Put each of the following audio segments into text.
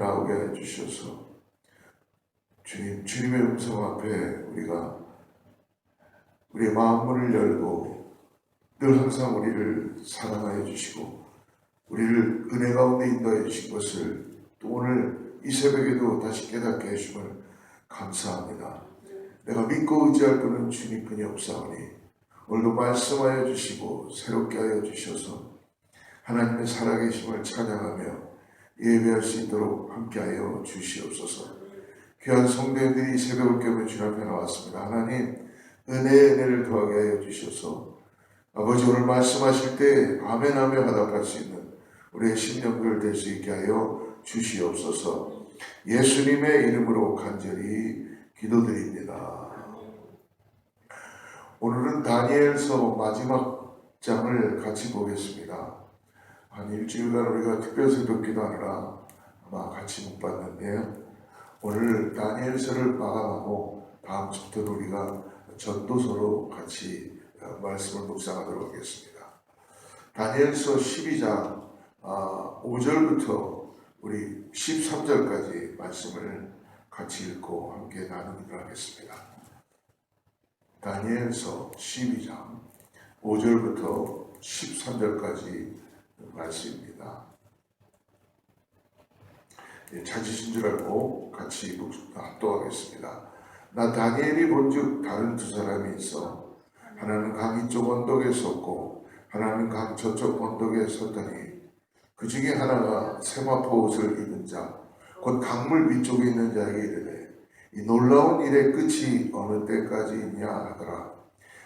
나오게 해주셔서 주님의 음성 앞에 우리가 우리의 마음문을 열고 늘 항상 우리를 사랑하여 주시고 우리를 은혜 가운데 인도해 주신 것을 또 오늘 이 새벽에도 다시 깨닫게 해주심을 감사합니다. 내가 믿고 의지할 분은 주님뿐이 없사오니 오늘도 말씀하여 주시고 새롭게 하여 주셔서 하나님의 살아계심을 찬양하며 예배할 수 있도록 함께하여 주시옵소서. 귀한 성도님들이 새벽을 깨우며 주님 앞에 나왔습니다. 하나님 은혜의 은혜를 더하게 하여 주셔서 아버지 오늘 말씀하실 때 아멘하며 화답할 수 있는 우리의 심령들 될 수 있게 하여 주시옵소서. 예수님의 이름으로 간절히 기도드립니다. 오늘은 다니엘서 마지막 장을 같이 보겠습니다. 한 일주일간 우리가 특별 새벽 기도하느라 아마 같이 못 봤는데요. 오늘 다니엘서를 마감하고 다음 주부터 우리가 전도서로 같이 말씀을 묵상하도록 하겠습니다. 다니엘서 12장 5절부터 우리 13절까지 말씀을 같이 읽고 함께 나누기로 하겠습니다. 다니엘서 12장 5절부터 13절까지 말씀입니다. 찾으신 줄 알고 같이 합독하겠습니다. 나 다니엘이 본즉 다른 두 사람이 있어 하나는 강 이쪽 언덕에 섰고 하나는 강 저쪽 언덕에 섰더니 그 중에 하나가 세마포 옷을 입은 자 곧 강물 위쪽에 있는 자에게 이르되 이 놀라운 일의 끝이 어느 때까지 있냐 하더라.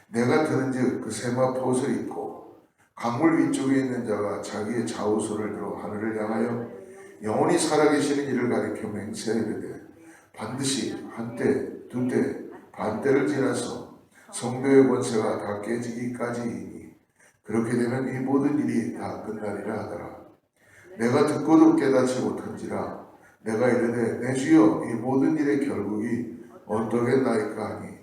내가 들은즉 그 세마포 옷을 입고 강물 위쪽에 있는 자가 자기의 좌우손을 들어 하늘을 향하여 영원히 살아계시는 이를 가리켜 맹세하되 반드시 한때 두때 반때를 지나서 성도의 권세가 다 깨지기까지이니 그렇게 되면 이 모든 일이 다 끝나리라 하더라. 내가 듣고도 깨닫지 못한지라 내가 이르되 내 주여 이 모든 일의 결국이 어떠겠나이까 하니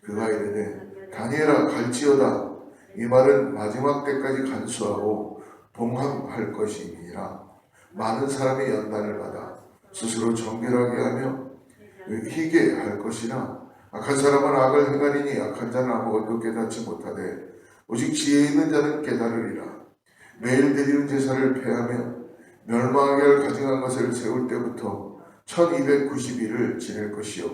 그가 이르되 다니엘아 갈지어다. 이 말은 마지막 때까지 간수하고 봉함할 것이니라. 많은 사람이 연단을 받아 스스로 정결하게 하며 희게 할 것이나 악한 사람은 악을 행하리니 악한 자는 아무것도 깨닫지 못하되 오직 지혜 있는 자는 깨달으리라. 매일 드리는 제사를 폐하며 멸망하게 할 가증한 것을 세울 때부터 1290일을 지낼 것이요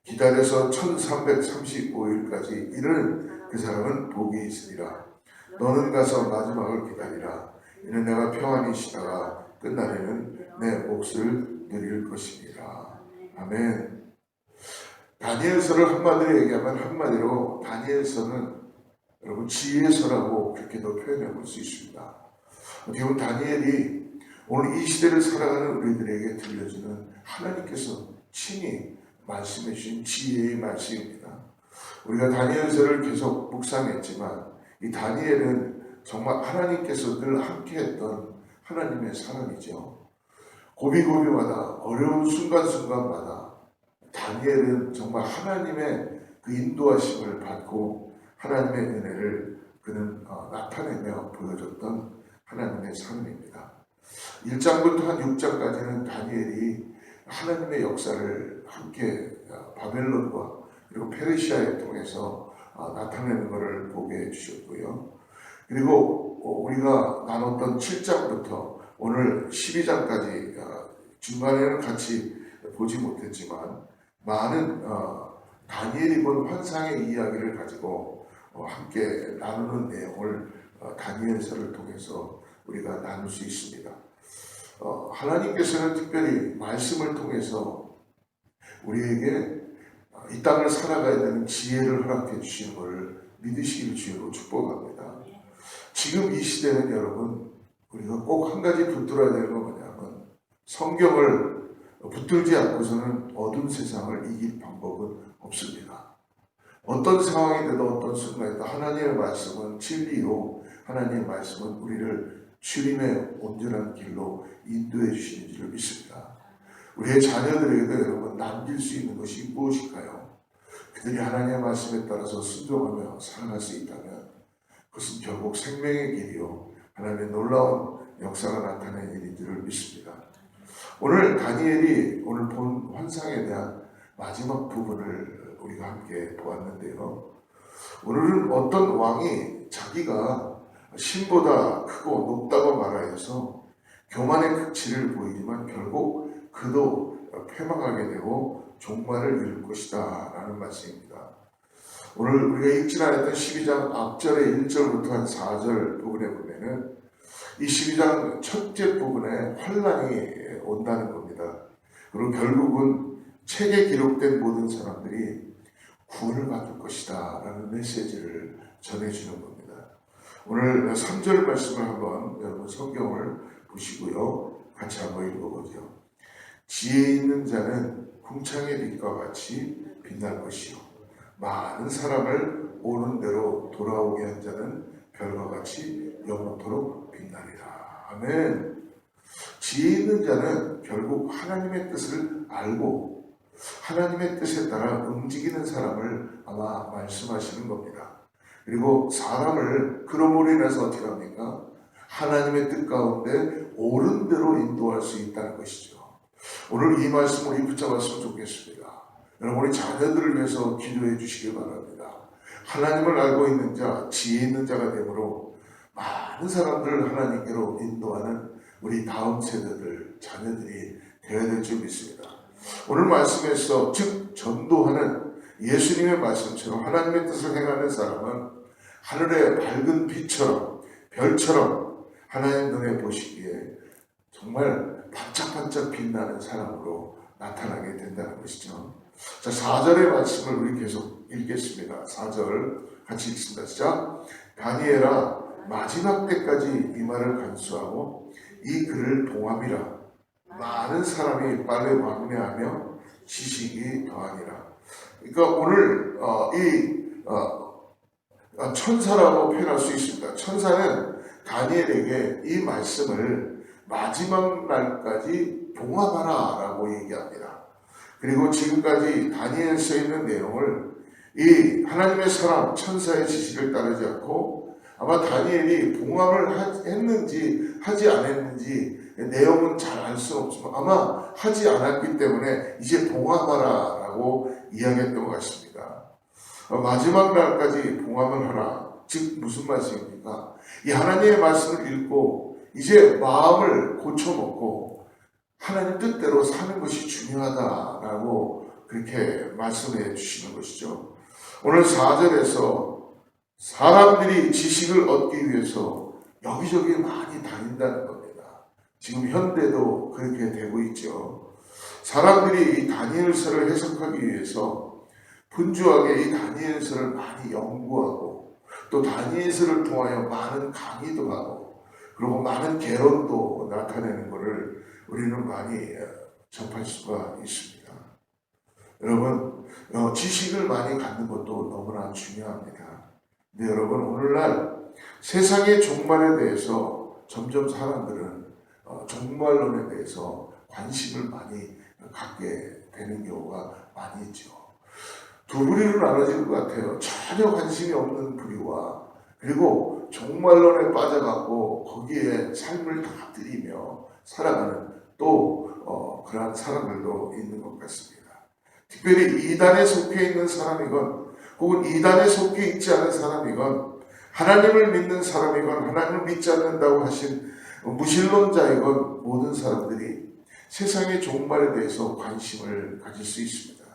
기다려서 1335일까지 이르는 그 사람은 복이 있으리라. 너는 가서 마지막을 기다리라. 이는 내가 평안히 쉬다가 끝날에는 내 몫을 누릴 것입니다. 아멘. 다니엘서를 한마디로 얘기하면 한마디로 다니엘서는 여러분 지혜서라고 그렇게도 표현해 볼 수 있습니다. 어떻게 보면 다니엘이 오늘 이 시대를 살아가는 우리들에게 들려주는 하나님께서 친히 말씀해 주신 지혜의 말씀입니다. 우리가 다니엘서를 계속 묵상했지만 이 다니엘은 정말 하나님께서 늘 함께했던 하나님의 사람이죠. 고비고비마다 어려운 순간순간마다 다니엘은 정말 하나님의 그 인도하심을 받고 하나님의 은혜를 그는 나타내며 보여줬던 하나님의 사람입니다. 1장부터 한 6장까지는 다니엘이 하나님의 역사를 함께 바벨론과 그리고 페르시아에 통해서 나타내는 것을 보게 해주셨고요. 그리고 우리가 나눴던 7장부터 오늘 12장까지 중간에는 같이 보지 못했지만 많은 다니엘이 본 환상의 이야기를 가지고 함께 나누는 내용을 다니엘서를 통해서 우리가 나눌 수 있습니다. 하나님께서는 특별히 말씀을 통해서 우리에게 이 땅을 살아가야 되는 지혜를 허락해 주시는 것을 믿으시기를 주로 축복합니다. 지금 이 시대는 여러분 우리가 꼭 한 가지 붙들어야 되는 건 뭐냐면 성경을 붙들지 않고서는 어두운 세상을 이길 방법은 없습니다. 어떤 상황이든 어떤 순간에도 하나님의 말씀은 진리요 하나님의 말씀은 우리를 주님의 온전한 길로 인도해 주시는 줄을 믿습니다. 우리의 자녀들에게도 여러분 남길 수 있는 것이 무엇일까요? 그들이 하나님의 말씀에 따라서 순종하며 살아갈 수 있다면 그것은 결국 생명의 길이요 하나님의 놀라운 역사가 나타내는 일인 줄을 믿습니다. 오늘 다니엘이 오늘 본 환상에 대한 마지막 부분을 우리가 함께 보았는데요. 오늘은 어떤 왕이 자기가 신보다 크고 높다고 말하여서 교만의 극치를 보이지만 결국 그도 패망하게 되고 종말을 이룰 것이다 라는 말씀입니다. 오늘 우리가 읽지 않았던 12장 앞절의 1절부터 한 4절 부분에 보면은 이 12장 첫째 부분에 환란이 온다는 겁니다. 그리고 결국은 책에 기록된 모든 사람들이 구원을 받을 것이다 라는 메시지를 전해주는 겁니다. 오늘 3절 말씀을 한번 여러분 성경을 보시고요. 같이 한번 읽어보죠. 지혜 있는 자는 궁창의 빛과 같이 빛날 것이요 많은 사람을 옳은 대로 돌아오게 한 자는 별과 같이 영원토록 빛나리라. 아멘. 지혜 있는 자는 결국 하나님의 뜻을 알고 하나님의 뜻에 따라 움직이는 사람을 아마 말씀하시는 겁니다. 그리고 사람을 그러므로 인해서 어떻게 합니까? 하나님의 뜻 가운데 옳은 대로 인도할 수 있다는 것이죠. 오늘 이 말씀 우리 붙잡았으면 좋겠습니다. 여러분 우리 자녀들을 위해서 기도해 주시기 바랍니다. 하나님을 알고 있는 자, 지혜 있는 자가 되므로 많은 사람들을 하나님께로 인도하는 우리 다음 세대들, 자녀들이 되어야 될 줄 믿습니다. 오늘 말씀에서 즉 전도하는 예수님의 말씀처럼 하나님의 뜻을 행하는 사람은 하늘의 밝은 빛처럼 별처럼 하나님 눈에 보시기에 정말 반짝반짝 빛나는 사람으로 나타나게 된다는 것이죠. 자, 4절의 말씀을 우리 계속 읽겠습니다. 4절 같이 읽습니다. 시작. 다니엘아 마지막 때까지 이 말을 간수하고 이 글을 봉함이라. 많은 사람이 빨리 왕래하며 지식이 더하니라. 그러니까 오늘 천사라고 표현할 수 있습니다. 천사는 다니엘에게 이 말씀을 마지막 날까지 봉합하라 라고 얘기합니다. 그리고 지금까지 다니엘서에 있는 내용을 이 하나님의 사람 천사의 지시를 따르지 않고 아마 다니엘이 봉합을 했는지 하지 않았는지 내용은 잘 알 수 없지만 아마 하지 않았기 때문에 이제 봉합하라 라고 이야기했던 것 같습니다. 마지막 날까지 봉합을 하라. 즉 무슨 말씀입니까? 이 하나님의 말씀을 읽고 이제 마음을 고쳐먹고 하나님 뜻대로 사는 것이 중요하다라고 그렇게 말씀해 주시는 것이죠. 오늘 4절에서 사람들이 지식을 얻기 위해서 여기저기 많이 다닌다는 겁니다. 지금 현대도 그렇게 되고 있죠. 사람들이 이 다니엘서를 해석하기 위해서 분주하게 이 다니엘서를 많이 연구하고 또 다니엘서를 통하여 많은 강의도 하고 그리고 많은 개론도 나타내는 것을 우리는 많이 접할 수가 있습니다. 여러분 지식을 많이 갖는 것도 너무나 중요합니다. 근데 여러분 오늘날 세상의 종말에 대해서 점점 사람들은 종말론에 대해서 관심을 많이 갖게 되는 경우가 많이 있죠. 두 부류로 나눠질 것 같아요. 전혀 관심이 없는 부류와 그리고 종말론에 빠져갖고 거기에 삶을 다 들이며 살아가는 또 그러한 사람들도 있는 것 같습니다. 특별히 이단에 속해 있는 사람이건 혹은 이단에 속해 있지 않은 사람이건 하나님을 믿는 사람이건 하나님을 믿지 않는다고 하신 무신론자이건 모든 사람들이 세상의 종말에 대해서 관심을 가질 수 있습니다.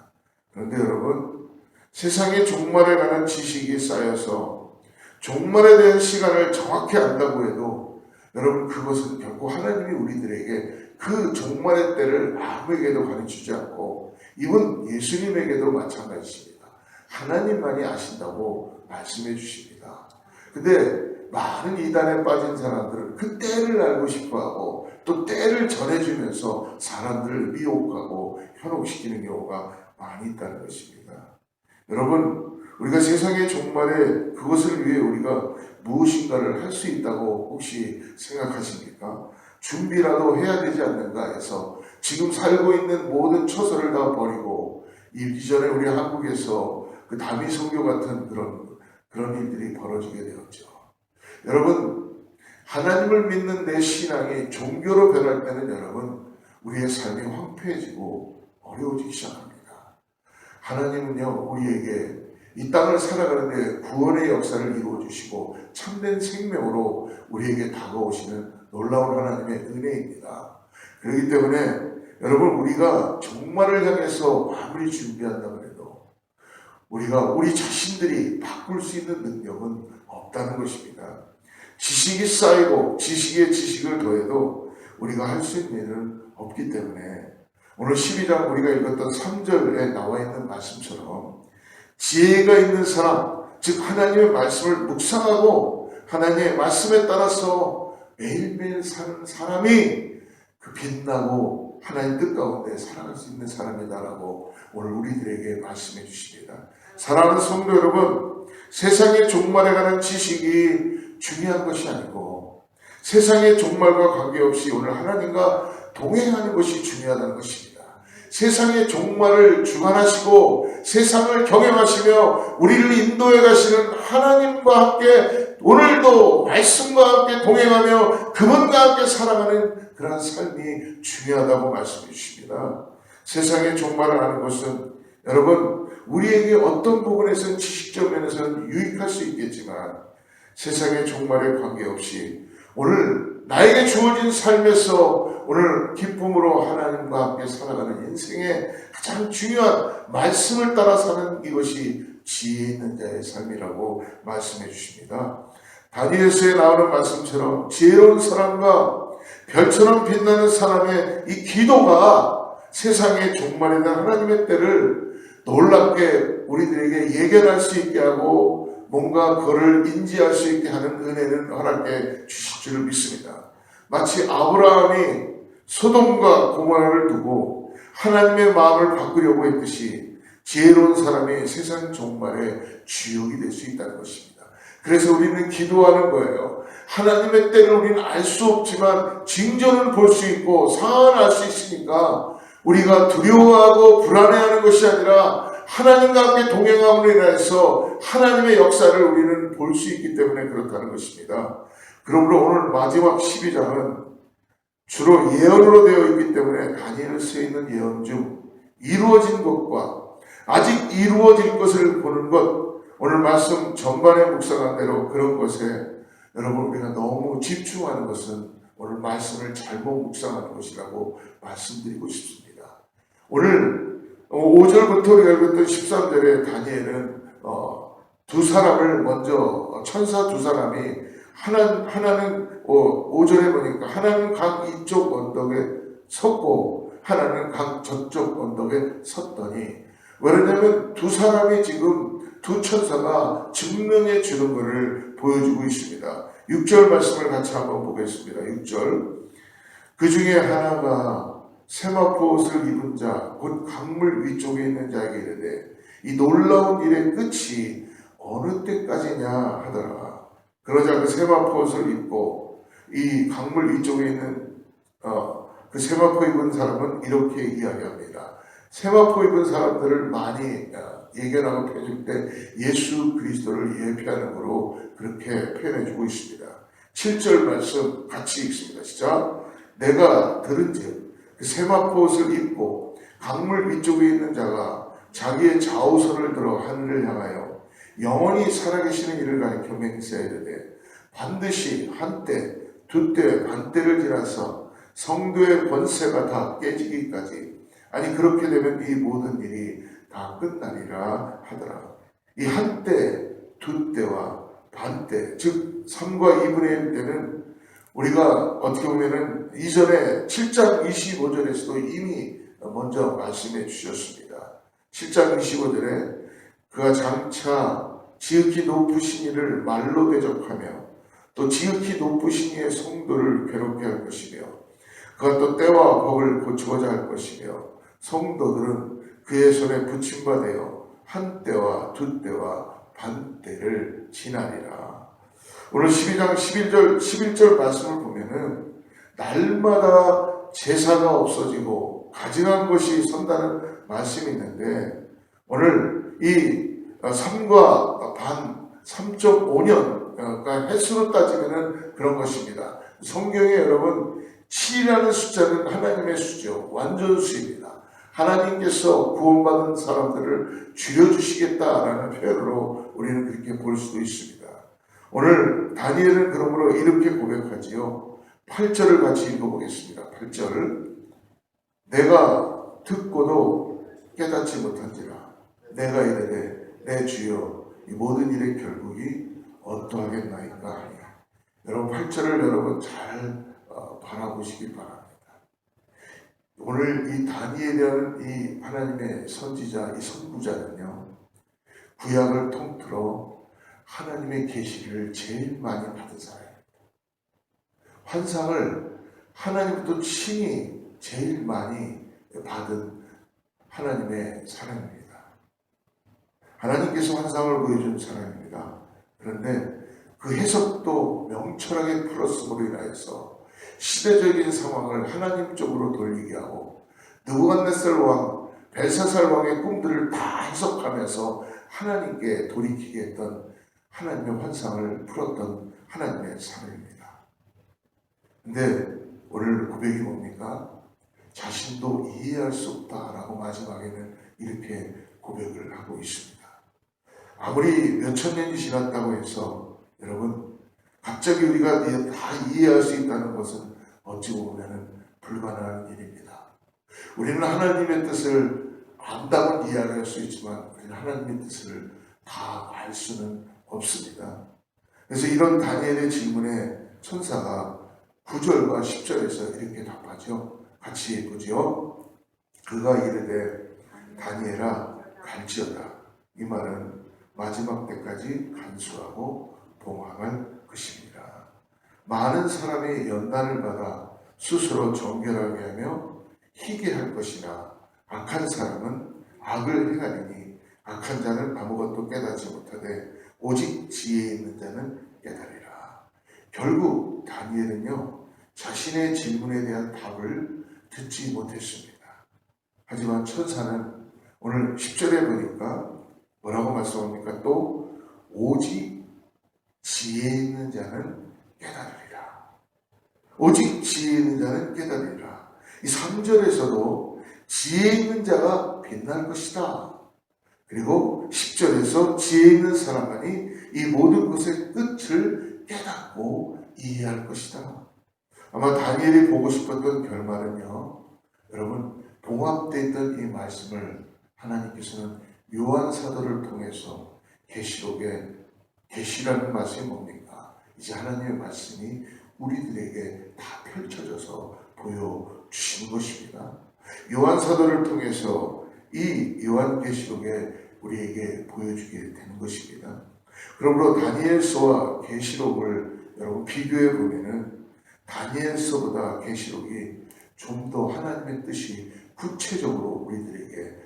그런데 여러분 세상의 종말에 관한 지식이 쌓여서 종말에 대한 시간을 정확히 안다고 해도 여러분 그것은 결코 하나님이 우리들에게 그 종말의 때를 아무에게도 가르치지 않고 이분 예수님에게도 마찬가지입니다. 하나님만이 아신다고 말씀해 주십니다. 근데 많은 이단에 빠진 사람들은 그 때를 알고 싶어하고 또 때를 전해주면서 사람들을 미혹하고 현혹시키는 경우가 많이 있다는 것입니다. 여러분 우리가 세상의 종말에 그것을 위해 우리가 무엇인가를 할 수 있다고 혹시 생각하십니까? 준비라도 해야 되지 않는가 해서 지금 살고 있는 모든 처소를 다 버리고 이전에 우리 한국에서 그 다미 선교 같은 그런 일들이 벌어지게 되었죠. 여러분 하나님을 믿는 내 신앙이 종교로 변할 때는 여러분 우리의 삶이 황폐해지고 어려워지기 시작합니다. 하나님은요, 우리에게 이 땅을 살아가는데 구원의 역사를 이루어주시고 참된 생명으로 우리에게 다가오시는 놀라운 하나님의 은혜입니다. 그렇기 때문에 여러분, 우리가 종말을 향해서 아무리 준비한다고 해도 우리가 우리 자신들이 바꿀 수 있는 능력은 없다는 것입니다. 지식이 쌓이고 지식에 지식을 더해도 우리가 할 수 있는 일은 없기 때문에 오늘 12장 우리가 읽었던 3절에 나와 있는 말씀처럼 지혜가 있는 사람, 즉 하나님의 말씀을 묵상하고 하나님의 말씀에 따라서 매일매일 사는 사람이 그 빛나고 하나님 뜻 가운데 살아갈 수 있는 사람이다라고 오늘 우리들에게 말씀해 주십니다. 사랑하는 성도 여러분, 세상의 종말에 관한 지식이 중요한 것이 아니고 세상의 종말과 관계없이 오늘 하나님과 동행하는 것이 중요하다는 것입니다. 세상의 종말을 주관하시고 세상을 경영하시며 우리를 인도해 가시는 하나님과 함께 오늘도 말씀과 함께 동행하며 그분과 함께 살아가는 그러한 삶이 중요하다고 말씀해 주십니다. 세상의 종말을 아는 것은 여러분, 우리에게 어떤 부분에서는 지식적 면에서는 유익할 수 있겠지만 세상의 종말에 관계없이 오늘 나에게 주어진 삶에서 오늘 기쁨으로 하나님과 함께 살아가는 인생의 가장 중요한 말씀을 따라 사는 이것이 지혜 있는 자의 삶이라고 말씀해 주십니다. 다니엘서에 나오는 말씀처럼 지혜로운 사람과 별처럼 빛나는 사람의 이 기도가 세상의 종말에 대한 하나님의 때를 놀랍게 우리들에게 예견할 수 있게 하고 뭔가 그를 인지할 수 있게 하는 은혜를 허락해 주실 줄 믿습니다. 마치 아브라함이 소돔과 고모라를 두고 하나님의 마음을 바꾸려고 했듯이 지혜로운 사람이 세상 종말의 주역이 될 수 있다는 것입니다. 그래서 우리는 기도하는 거예요. 하나님의 때를 우리는 알 수 없지만 징조는 볼 수 있고 상황을 알 수 있으니까 우리가 두려워하고 불안해하는 것이 아니라 하나님과 함께 동행함으로 인해서 하나님의 역사를 우리는 볼 수 있기 때문에 그렇다는 것입니다. 그러므로 오늘 마지막 12장은 주로 예언으로 되어 있기 때문에 다니엘에 쓰여 있는 예언 중 이루어진 것과 아직 이루어질 것을 보는 것, 오늘 말씀 전반에 묵상한 대로 그런 것에 여러분 우리가 너무 집중하는 것은 오늘 말씀을 잘못 묵상하는 것이라고 말씀드리고 싶습니다. 오늘 5절부터 우리가 읽었던 13절에 다니엘은 두 사람을 먼저 천사 두 사람이 하나는 5절에 보니까 하나는 각 이쪽 언덕에 섰고 하나는 각 저쪽 언덕에 섰더니, 왜냐하면 두 사람이 지금 두 천사가 증명해 주는 것을 보여주고 있습니다. 6절 말씀을 같이 한번 보겠습니다. 6절, 그 중에 하나가 세마포 옷을 입은 자 곧 강물 위쪽에 있는 자에게 이르되 이 놀라운 일의 끝이 어느 때까지냐 하더라. 그러자 그 세마포 옷을 입고 이 강물 위쪽에 있는 그 세마포 입은 사람은 이렇게 이야기합니다. 세마포 입은 사람들을 많이 예견하고 표현할 때 예수 그리스도를 예표하는 거로 그렇게 표현해주고 있습니다. 7절 말씀 같이 읽습니다. 시작. 내가 들은즉 그 세마포 옷을 입고 강물 위쪽에 있는 자가 자기의 좌우손을 들어 하늘을 향하여 영원히 살아계시는 이를 가리켜 맹세하여 이르되 반드시 한때 두때 반때를 지나서 성도의 권세가 다 깨지기까지, 아니 그렇게 되면 이 모든 일이 다 끝나리라 하더라. 이 한때 두때와 반때, 즉 3과 2분의 1 때는 우리가 어떻게 보면은 이전에 7장 25절에서도 이미 먼저 말씀해 주셨습니다. 7장 25절에 그가 장차 지극히 높으신 이를 말로 대적하며 또 지극히 높으신 이의 성도를 괴롭게 할 것이며 그가 또 때와 법을 고치고자 할 것이며 성도들은 그의 손에 붙임받아 한 때와 두 때와 반 때를 지나리라. 오늘 12장 11절 말씀을 보면은 날마다 제사가 없어지고 가증한 것이 선다는 말씀이 있는데, 오늘 이 3과 반 3.5년 그러니까 횟수로 따지면은 그런 것입니다. 성경에 여러분 7이라는 숫자는 하나님의 수죠. 완전수입니다. 하나님께서 구원받은 사람들을 줄여주시겠다라는 표현으로 우리는 그렇게 볼 수도 있습니다. 오늘 다니엘은 그러므로 이렇게 고백하지요. 8절을 같이 읽어보겠습니다. 8절. 내가 듣고도 깨닫지 못한지라. 내가 이르되 내 주여 이 모든 일의 결국이 어떠하겠나이까 하니. 여러분 8절을 여러분 잘 바라보시길 바랍니다. 오늘 이 다니엘이라는 이 하나님의 선지자, 이 선구자는요, 구약을 통틀어 하나님의 계시를 제일 많이 받은 사람입니다. 환상을 하나님부터 친히 제일 많이 받은 하나님의 사람입니다. 하나님께서 환상을 보여준 사람입니다. 그런데 그 해석도 명철하게 풀었음으로 인하여서 시대적인 상황을 하나님 쪽으로 돌리게 하고 느부갓네살 왕, 벨사살 왕의 꿈들을 다 해석하면서 하나님께 돌이키게 했던 하나님의 환상을 풀었던 하나님의 사람입니다. 근데 오늘 고백이 뭡니까? 자신도 이해할 수 없다라고 마지막에는 이렇게 고백을 하고 있습니다. 아무리 몇천 년이 지났다고 해서 여러분 갑자기 우리가 다 이해할 수 있다는 것은 어찌 보면 불가능한 일입니다. 우리는 하나님의 뜻을 안다면 이해할 수 있지만 우리는 하나님의 뜻을 다 알 수는 없습니다. 그래서 이런 다니엘의 질문에 천사가 9절과 10절에서 이렇게 답하죠. 같이 보죠. 그가 이르되 다니엘아 갈지어다. 이 말은 마지막 때까지 간수하고 봉함할 것입니다. 많은 사람의 연단을 받아 스스로 정결하게 하며 희게 할 것이나 악한 사람은 악을 행하리니 악한 자는 아무것도 깨닫지 못하되 오직 지혜 있는 자는 깨달으리라. 결국 다니엘은요 자신의 질문에 대한 답을 듣지 못했습니다. 하지만 천사는 오늘 10절에 보니까 뭐라고 말씀합니까? 또 오직 지혜 있는 자는 깨달으리라. 오직 지혜 있는 자는 깨달으리라. 이 3절에서도 지혜 있는 자가 빛날 것이다. 그리고 10절에서 지혜 있는 사람만이 이 모든 것의 끝을 깨닫고 이해할 것이다. 아마 다니엘이 보고 싶었던 결말은요, 여러분 봉합되어 있던 이 말씀을 하나님께서는 요한 사도를 통해서 계시록에 계시라는 말씀이 뭡니까? 이제 하나님의 말씀이 우리들에게 다 펼쳐져서 보여주시는 것입니다. 요한 사도를 통해서 이 요한계시록에 우리에게 보여주게 되는 것입니다. 그러므로 다니엘서와 계시록을 여러분 비교해 보면은 다니엘서보다 계시록이 좀 더 하나님의 뜻이 구체적으로 우리들에게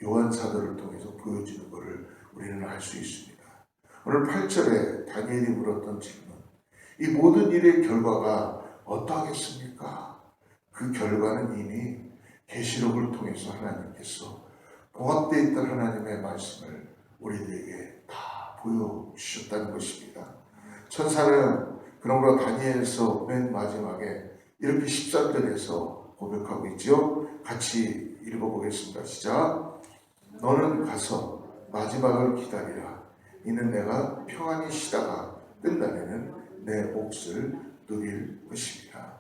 요한 사도를 통해서 보여주는 것을 우리는 알 수 있습니다. 오늘 8절에 다니엘이 물었던 질문, 이 모든 일의 결과가 어떠하겠습니까? 그 결과는 이미 계시록을 통해서 하나님께서 봉합되어 있던 하나님의 말씀을 우리들에게 다 보여주셨다는 것입니다. 천사는 그러므로 다니엘서 맨 마지막에 이렇게 13절에서 고백하고 있죠. 같이 읽어보겠습니다. 시작. 너는 가서 마지막을 기다리라. 이는 내가 평안히 쉬다가 끝나면은 내 몫을 누릴 것입니다.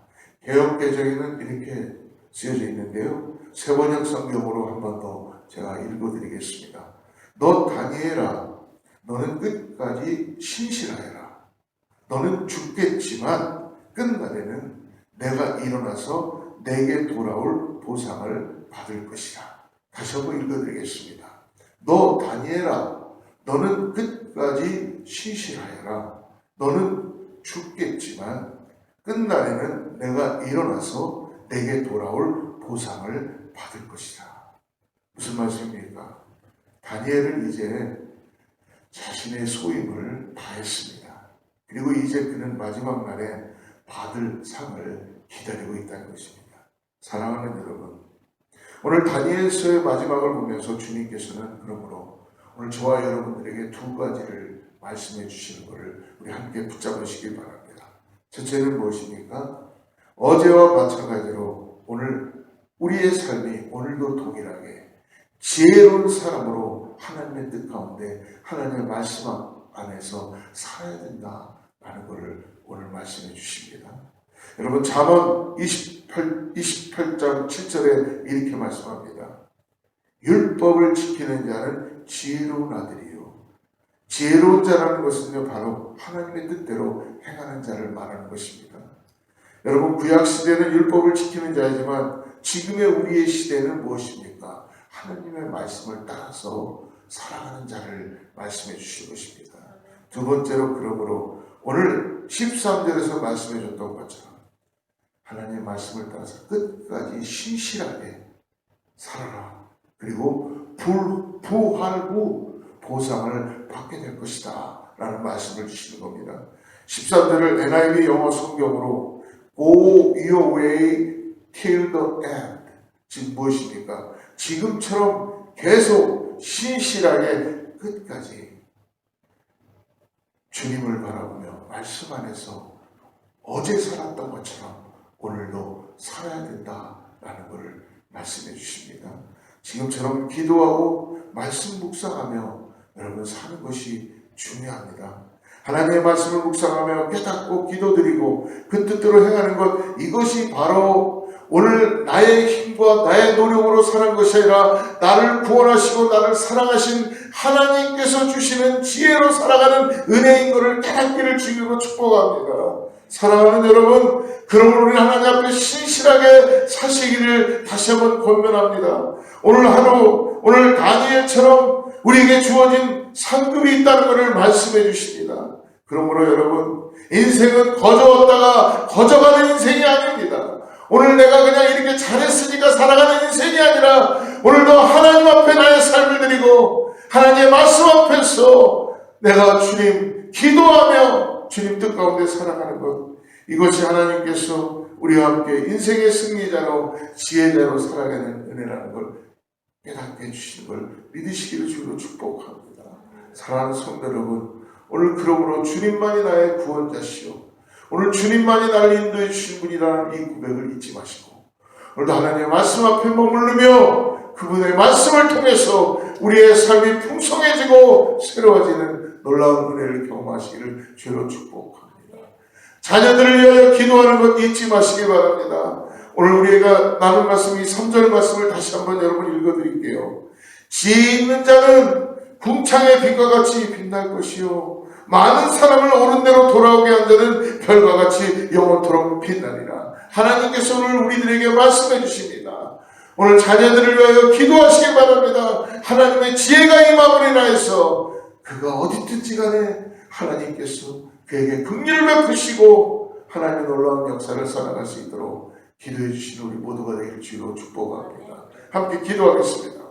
개역개정에는 이렇게 쓰여져 있는데요. 세번역 성경으로 한 번 더 제가 읽어드리겠습니다. 너 다니엘아, 너는 끝까지 신실하여라. 너는 죽겠지만 끝날에는 내가 일어나서 내게 돌아올 보상을 받을 것이라. 다시 한번 읽어드리겠습니다. 너 다니엘아, 너는 끝까지 신실하여라. 너는 죽겠지만 끝날에는 내가 일어나서 내게 돌아올 보상을 받을 것이다. 무슨 말씀입니까? 다니엘은 이제 자신의 소임을 다했습니다. 그리고 이제 그는 마지막 날에 받을 상을 기다리고 있다는 것입니다. 사랑하는 여러분, 오늘 다니엘서의 마지막을 보면서 주님께서는 그러므로 오늘 저와 여러분들에게 두 가지를 말씀해 주시는 것을 우리 함께 붙잡으시길 바랍니다. 첫째는 무엇입니까? 어제와 마찬가지로 오늘 우리의 삶이 오늘도 동일하게 지혜로운 사람으로 하나님의 뜻 가운데 하나님의 말씀 안에서 살아야 된다라는 것을 오늘 말씀해 주십니다. 여러분 잠언 28장 7절에 이렇게 말씀합니다. 율법을 지키는 자는 지혜로운 아들이요. 지혜로운 자라는 것은요 바로 하나님의 뜻대로 행하는 자를 말하는 것입니다. 여러분 구약시대는 율법을 지키는 자이지만 지금의 우리의 시대는 무엇입니까? 하나님의 말씀을 따라서 살아가는 자를 말씀해 주신 것입니다. 두 번째로 그러므로 오늘 13절에서 말씀해 줬던 것처럼 하나님의 말씀을 따라서 끝까지 신실하게 살아라. 그리고 부활 후 보상을 받게 될 것이다 라는 말씀을 주시는 겁니다. 13절을 NIV 영어 성경으로 Go your way till the end. 즉 무엇입니까? 지금처럼 계속 신실하게 끝까지 주님을 바라보며 말씀 안에서 어제 살았던 것처럼 오늘도 살아야 된다라는 것을 말씀해 주십니다. 지금처럼 기도하고 말씀 묵상하며 여러분 사는 것이 중요합니다. 하나님의 말씀을 묵상하며 깨닫고 기도드리고 그 뜻대로 행하는 것, 이것이 바로 오늘 나의 힘과 나의 노력으로 사는 것이 아니라 나를 구원하시고 나를 사랑하신 하나님께서 주시는 지혜로 살아가는 은혜인 것을 깨닫기를 주님으로 축복합니다. 사랑하는 여러분, 그러므로 우리 하나님 앞에 신실하게 사시기를 다시 한번 권면합니다. 오늘 하루, 오늘 다니엘처럼 우리에게 주어진 상급이 있다는 것을 말씀해 주십니다. 그러므로 여러분, 인생은 거저었다가 거저가는 인생이 아닙니다. 오늘 내가 그냥 이렇게 잘했으니까 살아가는 인생이 아니라 오늘도 하나님 앞에 나의 삶을 드리고 하나님의 말씀 앞에서 내가 주님 기도하며 주님 뜻 가운데 살아가는 것, 이것이 하나님께서 우리와 함께 인생의 승리자로 지혜자로 살아가는 은혜라는 걸 깨닫게 해주시는 걸 믿으시기를 주로 축복합니다. 사랑하는 성도 여러분, 오늘 그러므로 주님만이 나의 구원자시오, 오늘 주님만이 나를 인도해 주신 분이라는 이 고백을 잊지 마시고 오늘도 하나님의 말씀 앞에 머무르며 그분의 말씀을 통해서 우리의 삶이 풍성해지고 새로워지는 놀라운 은혜를 경험하시기를 주로 축복합니다. 자녀들을 위하여 기도하는 것 잊지 마시기 바랍니다. 오늘 우리가 나눈 말씀, 이 3절 말씀을 다시 한번 여러분 읽어드릴게요. 지혜 있는 자는 궁창의 빛과 같이 빛날 것이요 많은 사람을 옳은 대로 돌아오게 한 자는 별과 같이 영원토록 빛나리라. 하나님께서 오늘 우리들에게 말씀해 주십니다. 오늘 자녀들을 위하여 기도하시기 바랍니다. 하나님의 지혜가 임함을 인하여서 그가 어디 있든지 간에 하나님께서 그에게 긍휼을 베푸시고 하나님의 놀라운 역사를 살아갈 수 있도록 기도해 주시는 우리 모두가 되길 주로 축복합니다. 함께 기도하겠습니다.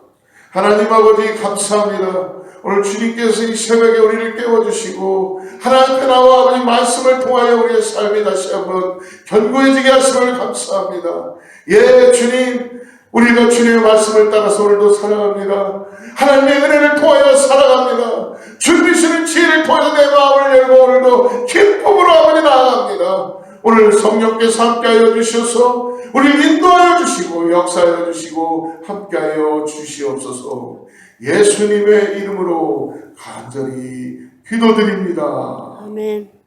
하나님 아버지 감사합니다. 오늘 주님께서 이 새벽에 우리를 깨워주시고 하나님 앞에 나와 아버지 말씀을 통하여 우리의 삶이 다시 한번 견고해지게 하심을 감사합니다. 예 주님, 우리가 주님의 말씀을 따라서 오늘도 살아갑니다. 하나님의 은혜를 통하여 살아갑니다. 주님이시는 지혜를 통해서 내 마음을 열고 오늘도 기쁨으로 아버지 나아갑니다. 오늘 성령께서 함께하여 주셔서 우리를 인도하여 주시고 역사하여 주시고 함께하여 주시옵소서. 예수님의 이름으로 간절히 기도드립니다. 아멘.